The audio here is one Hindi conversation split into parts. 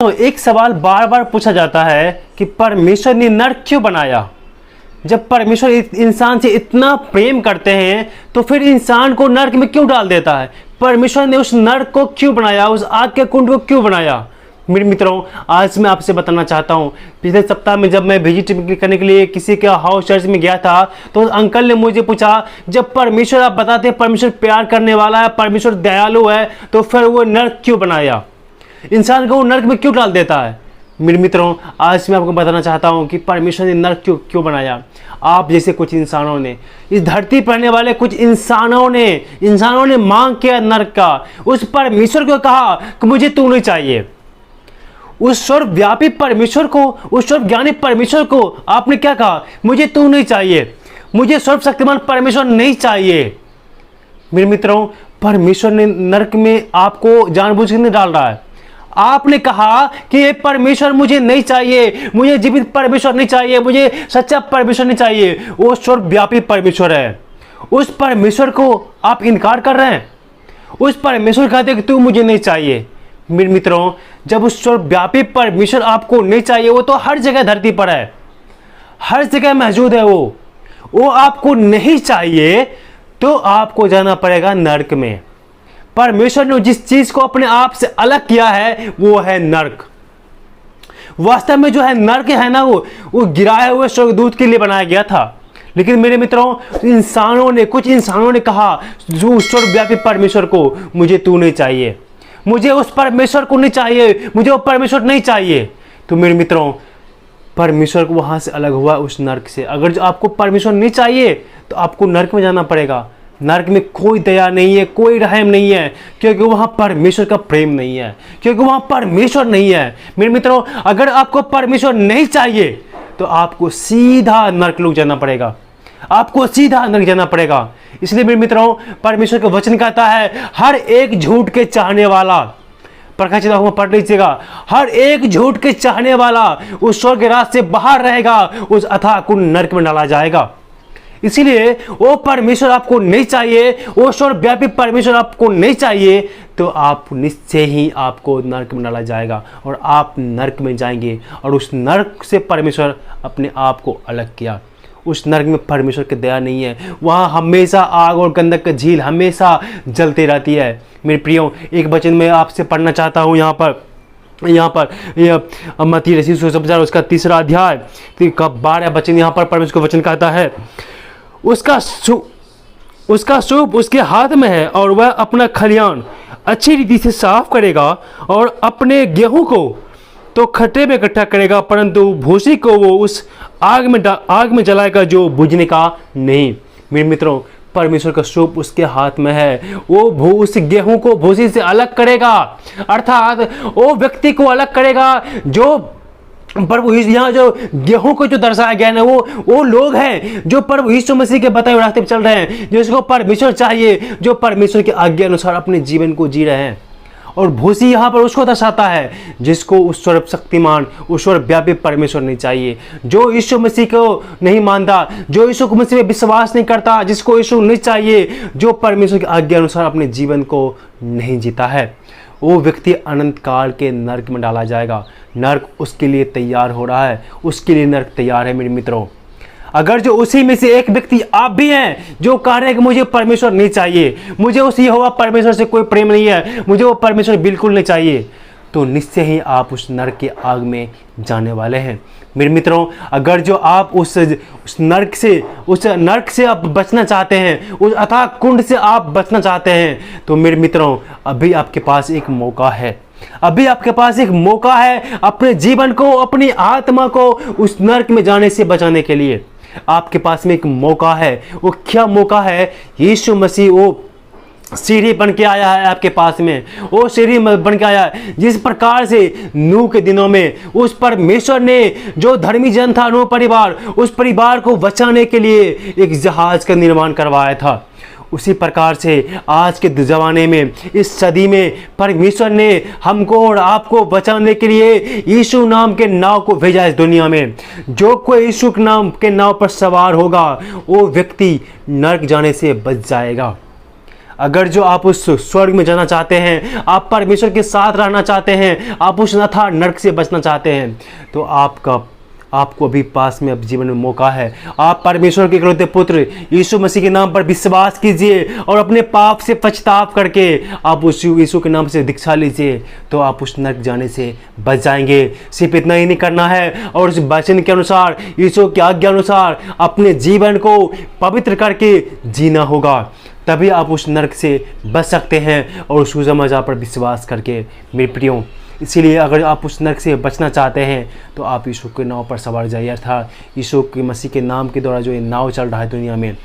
मित्रों, एक सवाल बार बार पूछा जाता है कि परमेश्वर ने नर्क क्यों बनाया। जब परमेश्वर इंसान से इतना प्रेम करते हैं तो फिर इंसान को नर्क में क्यों डाल देता है। परमेश्वर ने उस नर्क को क्यों बनाया, उस आग के कुंड को क्यों बनाया। मेरे मित्रों, आज मैं आपसे बताना चाहता हूँ। पिछले सप्ताह में जब मैं विजिट करने के लिए किसी के हाउस चर्च में गया था तो उस अंकल ने मुझे पूछा, जब परमेश्वर आप बताते हैं परमेश्वर प्यार करने वाला है, परमेश्वर दयालु है, तो फिर वो नर्क क्यों बनाया, इंसान को वो नर्क में क्यों डाल देता है। मेरे मित्रों, आज मैं आपको बताना चाहता हूं कि परमेश्वर ने नर्क क्यों बनाया। आप जैसे कुछ इंसानों ने, इस धरती पर रहने वाले कुछ इंसानों ने मांग किया नर्क का। उस परमेश्वर को कहा कि मुझे तू नहीं चाहिए। उस सर्वव्यापी परमेश्वर को, उस सर्वज्ञानी परमेश्वर को आपने क्या कहा, मुझे तू नहीं चाहिए, मुझे सर्वशक्तिमान परमेश्वर नहीं चाहिए। मेरे मित्रों, परमेश्वर ने नर्क में आपको जानबूझ कर नहीं डाल रहा है। आपने कहा कि ये परमेश्वर मुझे नहीं चाहिए, मुझे जीवित परमेश्वर नहीं चाहिए, मुझे सच्चा परमेश्वर नहीं चाहिए। वो सर्वव्यापी परमेश्वर है, उस परमेश्वर को आप इनकार कर रहे हैं। उस परमेश्वर कहते कि तू मुझे नहीं चाहिए। मेरे मित्रों, जब उस सर्वव्यापी परमेश्वर आपको नहीं चाहिए, वो तो हर जगह धरती पर है, हर जगह मौजूद है, वो आपको नहीं चाहिए तो आपको जाना पड़ेगा नर्क में। परमेश्वर ने जिस चीज को अपने आप से अलग किया है वो है नर्क। वास्तव में जो है नर्क है ना, वो गिराए हुए स्वर्गदूत के लिए बनाया गया था। लेकिन मेरे मित्रों, कुछ इंसानों ने कहा जो सर्वव्यापी परमेश्वर को, मुझे तू नहीं चाहिए, मुझे उस परमेश्वर को नहीं चाहिए, मुझे वो परमेश्वर नहीं चाहिए। तो मेरे मित्रों, परमेश्वर को वहां से अलग हुआ, उस नर्क से। अगर जो आपको परमेश्वर नहीं चाहिए तो आपको नर्क में जाना पड़ेगा। नर्क में कोई दया नहीं है, कोई रहम नहीं है, क्योंकि वहां परमेश्वर का प्रेम नहीं है, क्योंकि वहां परमेश्वर नहीं है। मेरे मित्रों, अगर आपको परमेश्वर नहीं चाहिए तो आपको सीधा नर्क लोग जाना पड़ेगा, आपको सीधा नर्क जाना पड़ेगा। इसलिए मेरे मित्रों, परमेश्वर का वचन कहता है, हर एक झूठ के चाहने वाला, प्रकाशित वाक्य में पढ़ लीजिएगा, हर एक झूठ के चाहने वाला उस स्वर्ग राज से बाहर रहेगा, उस अथाह कुंड नर्क में डाला जाएगा। इसीलिए वो परमेश्वर आपको नहीं चाहिए, वो सर्वव्यापी परमेश्वर आपको नहीं चाहिए, तो आप निश्चय ही आपको नर्क में डाला जाएगा और आप नर्क में जाएंगे। और उस नर्क से परमेश्वर अपने आप को अलग किया। उस नर्क में परमेश्वर की दया नहीं है, वहाँ हमेशा आग और गंधक का झील हमेशा जलती रहती है। मेरे प्रियो, एक वचन में आपसे पढ़ना चाहता हूँ यहाँ पर मत्ती रचित सुसमाचार उसका 3 अध्याय 12 वचन। यहाँ पर परमेश्वर का वचन कहता है, उसका सूप उसके हाथ में है और वह अपना खलिहान अच्छी रीति से साफ करेगा और अपने गेहूं को तो खट्टे में इकट्ठा करेगा, परंतु भूसी को वो उस आग में जलाएगा जो बुझने का नहीं। मेरे मित्रों, परमेश्वर का सूप उसके हाथ में है, वो उस गेहूं को भूसी से अलग करेगा, अर्थात वो व्यक्ति को अलग करेगा जो प्रभु, यहाँ जो गेहूं को जो दर्शाया गया है वो लोग हैं जो प्रभु यीशु मसीह के बताए हुए रास्ते पर चल रहे हैं, जिसको परमेश्वर चाहिए, जो परमेश्वर की आज्ञा अनुसार अपने जीवन को जी रहे हैं। और भूसी यहाँ पर उसको दर्शाता है जिसको उस सर्वशक्तिमान, उस सर्वव्यापी परमेश्वर नहीं चाहिए, जो यीशु मसीह को नहीं मानता, जो यीशु मसीह में विश्वास नहीं करता, जिसको यीशु नहीं चाहिए, जो परमेश्वर की आज्ञा अनुसार अपने जीवन को नहीं जीता है, वो व्यक्ति अनंत काल के नर्क में डाला जाएगा। नर्क उसके लिए तैयार हो रहा है, उसके लिए नर्क तैयार है। मेरे मित्रों, अगर जो उसी में से एक व्यक्ति आप भी हैं जो कह रहे हैं कि मुझे परमेश्वर नहीं चाहिए, मुझे उस यहोवा परमेश्वर से कोई प्रेम नहीं है, मुझे वो परमेश्वर बिल्कुल नहीं चाहिए, तो निश्चय ही आप उस नर्क के आग में जाने वाले हैं। मेरे मित्रों, अगर जो आप उस नर्क से आप बचना चाहते हैं, उस अथाह कुंड से आप बचना चाहते हैं, तो मेरे मित्रों, अभी आपके पास एक मौका है, अभी आपके पास एक मौका है अपने जीवन को, अपनी आत्मा को उस नर्क में जाने से बचाने के लिए। आपके पास में एक मौका है। वो क्या मौका है? यीशु मसीह वो सीढ़ी बन के आया है आपके पास में, वो सीढ़ी बन के आया है। जिस प्रकार से नूह के दिनों में उस परमेश्वर ने जो धर्मी जन था, नूह परिवार, उस परिवार को बचाने के लिए एक जहाज का निर्माण करवाया था, उसी प्रकार से आज के ज़माने में, इस सदी में परमेश्वर ने हमको और आपको बचाने के लिए यीशु नाम के नाव को भेजा इस दुनिया में। जो कोई यीशु के नाम के नाव पर सवार होगा वो व्यक्ति नर्क जाने से बच जाएगा। अगर जो आप उस स्वर्ग में जाना चाहते हैं, आप परमेश्वर के साथ रहना चाहते हैं, आप उस अथाह नरक से बचना चाहते हैं, तो आपको अभी पास में अब जीवन में मौका है। आप परमेश्वर के इकलौते पुत्र यीशु मसीह के नाम पर विश्वास कीजिए और अपने पाप से पछताव करके आप उस यीशु के नाम से दीक्षा लीजिए, तो आप उस नरक जाने से बच जाएंगे। सिर्फ इतना ही नहीं करना है, और उस वचन के अनुसार, यीशु की आज्ञा अनुसार अपने जीवन को पवित्र करके जीना होगा, तभी आप उस नरक से बच सकते हैं और उस सुसमाचार पर विश्वास करके। मेरे प्रियो, इसीलिए अगर आप उस नरक से बचना चाहते हैं तो आप यीशु के नाव पर सवार जाइए, अर्थात यीशु के मसीह के नाम के द्वारा जो ये नाव चल रहा है दुनिया में,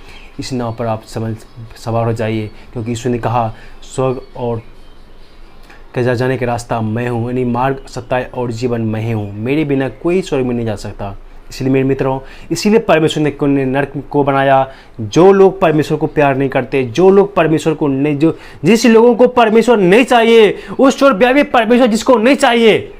इस नाव पर आप सवार हो जाइए, क्योंकि यीशु ने कहा स्वर्ग और के जाने के रास्ता मैं हूँ, यानी मार्ग, सत्य और जीवन मैं ही हूँ, मेरे बिना कोई स्वर्ग में नहीं जा सकता। इसलिए मेरे मित्रों, इसीलिए परमेश्वर ने नरक को बनाया। जो लोग परमेश्वर को प्यार नहीं करते, जो लोग परमेश्वर को नहीं, जो जिस लोगों को परमेश्वर नहीं चाहिए, उस चोरव्यापी परमेश्वर जिसको नहीं चाहिए,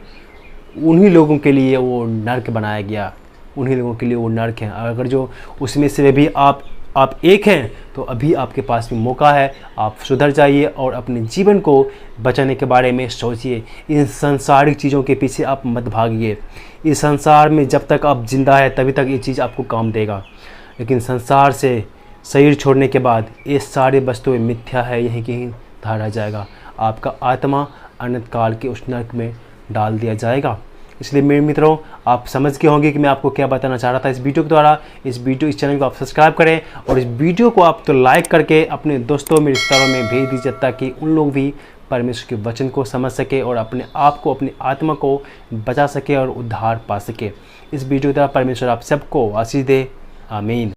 उन्हीं लोगों के लिए वो नरक बनाया गया, उन्हीं लोगों के लिए वो नरक है। अगर जो उसमें से भी आप एक हैं, तो अभी आपके पास भी मौका है, आप सुधर जाइए और अपने जीवन को बचाने के बारे में सोचिए। इन सांसारिक चीज़ों के पीछे आप मत भागिए। इस संसार में जब तक आप जिंदा है तभी तक ये चीज़ आपको काम देगा, लेकिन संसार से शरीर छोड़ने के बाद ये सारी वस्तुएं मिथ्या है, यहीं कहीं धारा जाएगा। आपका आत्मा अनंत काल के उस नरक में डाल दिया जाएगा। इसलिए मेरे मित्रों, आप समझ गए होंगे कि मैं आपको क्या बताना चाह रहा था इस वीडियो के द्वारा। इस चैनल को आप सब्सक्राइब करें और इस वीडियो को आप तो लाइक करके अपने दोस्तों में, रिश्तेदारों में भेज दीजिए, ताकि उन लोग भी परमेश्वर के वचन को समझ सके और अपने आप को, अपनी आत्मा को बचा सके और उद्धार पा सके। इस वीडियो के द्वारा परमेश्वर आप सबको आशीष दे। आमीन।